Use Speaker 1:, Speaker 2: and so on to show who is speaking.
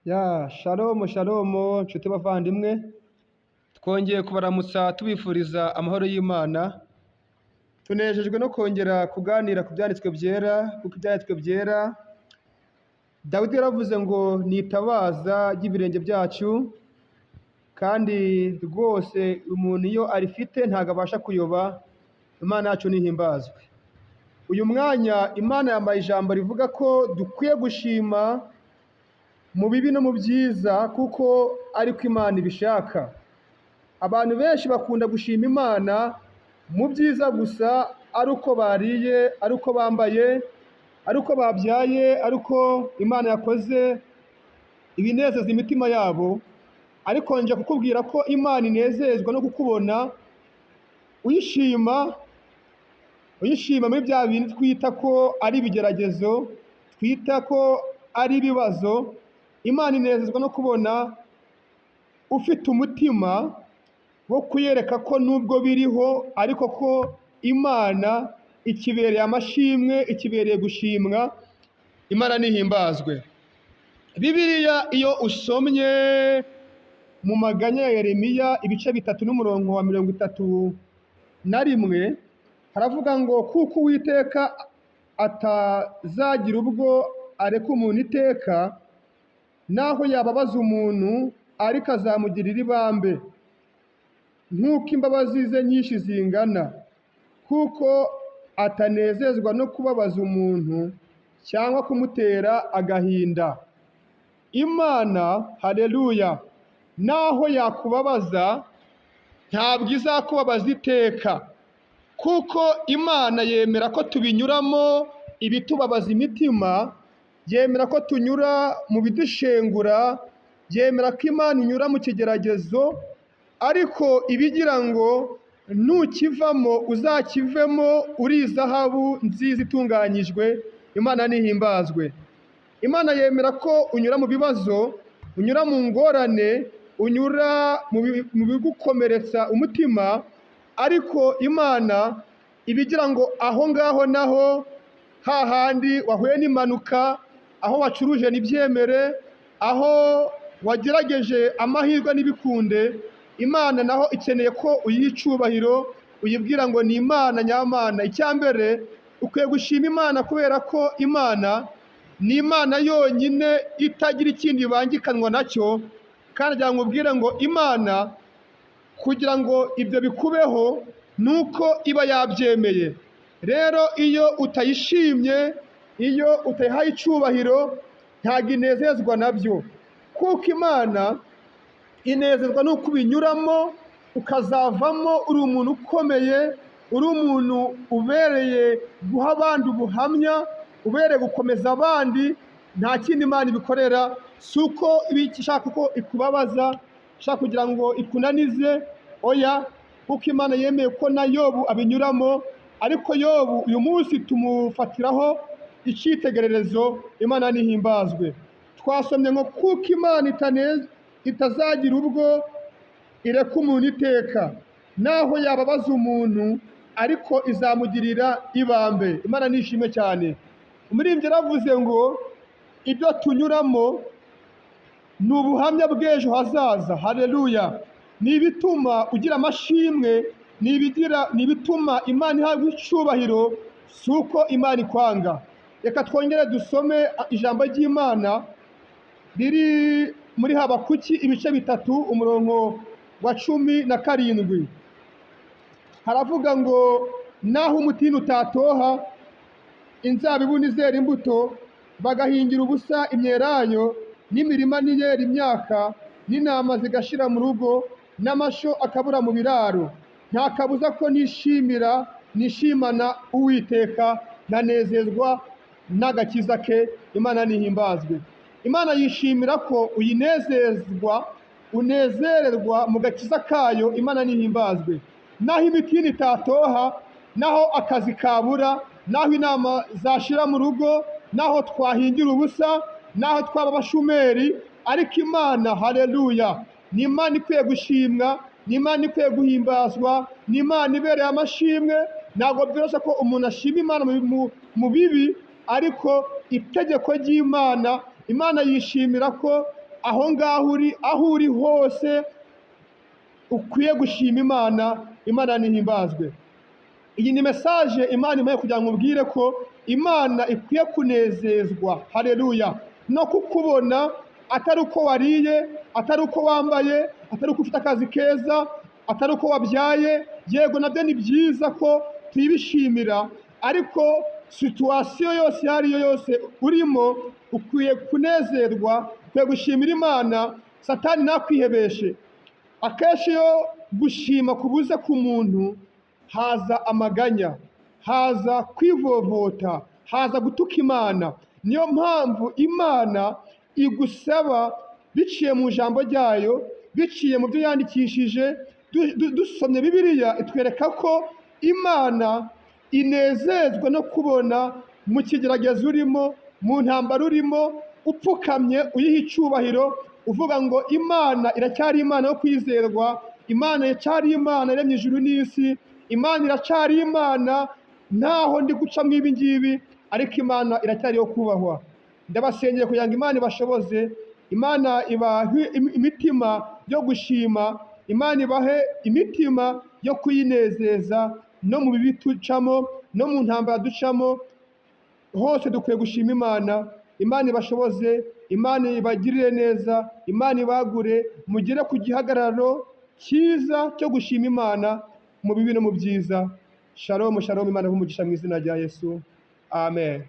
Speaker 1: Shalom shalom nshuti bavandimwe, twongeye kubaramutsa tubifuriza amahoro y'Imana. Tunejejwe no kongera kuganira ku byanditswe byera, kuko ibyanditswe byera Dawidi yaravuze ngo ni itabaza ry'ibirenge byacu, kandi rwose umuntu iyo arifite ntabwo abasha kuyoba. Imana yacu nihimbazwe. Uyu mwanya Imana yambaye ijambo rivuga ko dukwiye gushima mu bibi no mu byiza, kuko ariko Imana ibishaka. Abantu benshi bakunda gushima Imana mu byiza gusa, ari uko bariye, ari uko bambaye, ari uko babyaye, ari uko Imana yakoze ibinezeza imitima yabo. Ariko nje kukubwira ko Imana inezezwa no kukubona uyishima muri bya bintu twita ko ari ibigeragezo, twita ko ari ibibazo. Imana inezezwa no kubona ufite umutima wo kuyereka ko nubwo biriho, ariko ko Imana ikibereye amashimwe, ikibereye gushimwa. Imana nihimbazwe. Bibiliya iyo usomye mu maganya ya Yeremiya ibice 3 n'umurongo wa 31, haravuga ngo kuko Uwiteka atazagira ubwo areka umuntu iteka, naho yababaza umuntu ariko azamugirira ibambe, nk'uko imbabazi ze nyinshi zingana, kuko atanezezwa no kubabaza umuntu cyangwa kumutera agahinda. Imana, haleluya, naho yakubabaza ntabwo izakubabaza iteka, kuko Imana yemera ko tubinyuramo ibitubabaza imitima, yemera ko tunyura mu bidushengura, yemera ko Imana inyura mu kigeragezo, ariko ibigira ngo nukivamo uzakivemo uri izahabu nziza itunganyijwe. Imana nihimbazwe. Imana yemera ko unyura mu bibazo, unyura mu ngorane, unyura mu bigukomeretsa umutima, ariko Imana ibigira ngo aho ngaho naho hahandi wahuye n'impanuka, aho wacuruje n'ibyemere, aho wagerageje amahirwe n'ibikunde, Imana naho ikeneye ko uyiha icyubahiro, uyibwira ngo ni Imana nyamana. Icyambere ukwiye gushima Imana, kubera ko Imana ni Imana yonyine itagira ikindi ibangikanwa nacyo. Kandi njya nkubwire ngo Imana kugira ngo ibyo bikubeho nuko iba yabyemeye. Rero iyo utayishimye, iyo utayihaye icyubahiro, ntabwo inezezwa nabyo, kuko Imana inezezwa nuko ubinyuramo ukazavamo uri umuntu ukomeye, uri umuntu ubereye guha abandi ubuhamya, ubereye gukomeza abandi. Nta kindi Imana ibikorera, si uko ishaka ko ikubabaza, ishaka kugira ngo ikunanize, oya, kuko Imana yemeye ko na Yobu abinyuramo. Ariko Yobu uyu munsi tumufatiraho icyitegererezo. Imana nihimbazwe. Twasomye ngo kuko Imana itazagira ubwo ireka umuntu iteka, naho yababaza umuntu ariko izamugirira ibambe. Imana nishimwe cyane. Umuririmbyi yaravuze ngo ibyo tunyuramo ni ubuhamya bw'ejo hazaza. Haleluya. Ni ibituma ugira amashimwe, ni ibituma Imana ihabwa icyubahiro, si uko Imana ikwanga. Reka twongere dusome ijambo ry'Imana riri muri Habakuki ibice 3 umurongo wa 17. Haravuga ngo naho umutini utatoha, inzabibu ntizera imbuto, bagahingira ubusa imyelayo, n'imirima ntiyera imyaka, n'intama zigashira mu rugo, n'amasho akabura mu biraro, nta kabuza ko nishimana Uwiteka, nanezezwa n'agakiza ke. Imana nihimbazwe. Imana yishimira ko unezererwa mu gakiza kayo. Imana nihimbazwe. Naho imitini itatoha, naho akazi kabura, naho inama zashira mu rugo, naho twahingira ubusa, naho twaba abashumeri, ariko Imana, haleluya, ni Imana ikwiye gushimwa, ni Imana ikwiye guhimbazwa, ni Imana ibereye amashimwe. Ntabwo byoroshye ko umuntu ashima Imana mu bibi, ariko itegeko ry'Imana, Imana yishimira ko aho ngaho uri, aho uri hose ukwiye gushima Imana. Imana nihimbazwe. Iyi ni mesaje Imana impaye kugira ngo ubwire ko Imana ikwiye kunezezwa, haleluya, no kukubona atari uko wariye, atari uko wambaye, atari uko ufite akazi keza, atari uko wabyaye. Yego nabyo ni byiza ko tuyibishimira, ariko situwasiyo yose iyo ari yo yose urimo ukwiye kunezerwa, ukwiye gushimira Imana. Satani ntakwihebeshe. Akenshi iyo gushima kubuze ku muntu, haza amaganya, haza kwivovota, haza gutuka Imana. Niyo mpamvu Imana igusaba biciye mu ijambo ryayo, biciye mu byo yandikishije. Dusomye Bibiliya itwereka ko Imana inezezwa no kubona mu kigeragezo urimo, mu ntambara urimo, upfukamye uyiha icyubahiro, uvuga ngo Imana iracyari Imana yo kwizerwa, Imana iracyari Imana yaremye ijuru n'isi, Imana iracyari Imana ntaho ndi guca mu ibi ngibi, ariko Imana iracyari yo kubahwa. Ndabasengeye kugira ngo Imana ibashoboze, Imana ibahe imitima yo gushima, Imana ibahe imitima yo kuyinezeza, no mu bibi ducamo, no mu ntambara ducamo, hose dukwiye gushima Imana. Imana ibashoboze, Imana ibagirire neza, Imana ibagure, mugere ku gihagararo cyiza cyo gushima Imana mu bibi no mu byiza. Shalom, shalom. Imana ibahe umugisha mu izina rya Yesu. Amen.